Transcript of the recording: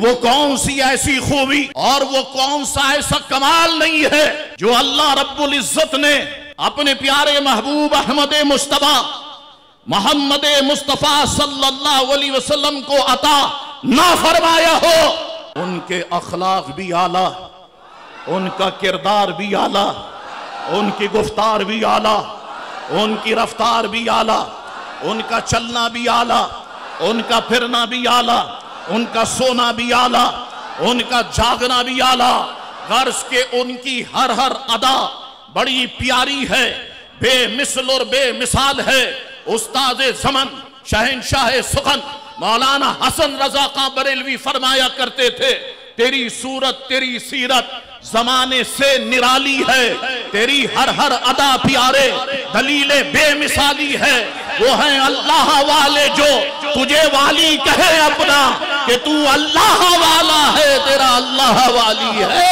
وہ کون سی ایسی خوبی اور وہ کون سا ایسا کمال نہیں ہے جو اللہ رب العزت نے اپنے پیارے محبوب احمد مصطفیٰ محمد مصطفیٰ صلی اللہ علیہ وسلم کو عطا نہ فرمایا ہو۔ ان کے اخلاق بھی اعلیٰ، ان کا کردار بھی اعلیٰ، ان کی گفتار بھی اعلیٰ، ان کی رفتار بھی اعلیٰ، ان کا چلنا بھی اعلیٰ، ان کا پھرنا بھی اعلیٰ، ان کا سونا بھی اعلیٰ، ان کا جاگنا بھی اعلیٰ۔ غرض کہ ان کی ہر ادا بڑی پیاری ہے، بے مثل اور بے مثال ہے۔ استاد زمن شہنشاہ سخن مولانا حسن رضا خاں بریلوی فرمایا کرتے تھے، تیری صورت تیری سیرت زمانے سے نرالی ہے، تیری ہر ادا پیارے دلیل بے مثالی ہے۔ وہ ہیں اللہ والے جو تجھے والی کہے اپنا، کہ تو اللہ والا ہے، تیرا اللہ والی ہے۔